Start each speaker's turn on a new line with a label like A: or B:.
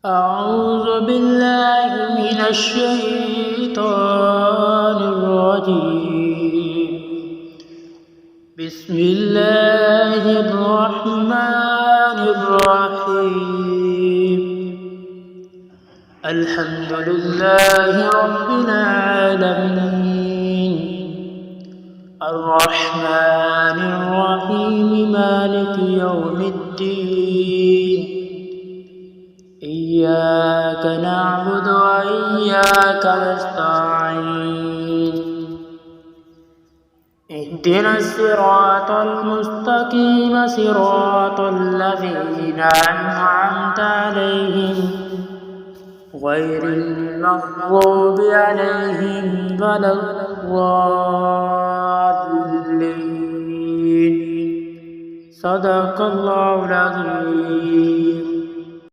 A: أعوذ بالله من الشيطان الرجيم. بسم الله الرحمن الرحيم. الحمد لله رب العالمين، الرحمن الرحيم، مالك يوم الدين. إياك نعبد وإياك نستعين. اهدنا الصراط المستقيم، صراط الذين أنعمت عليهم غير المغضوب عليهم ولا الضالين. صدق الله العظيم.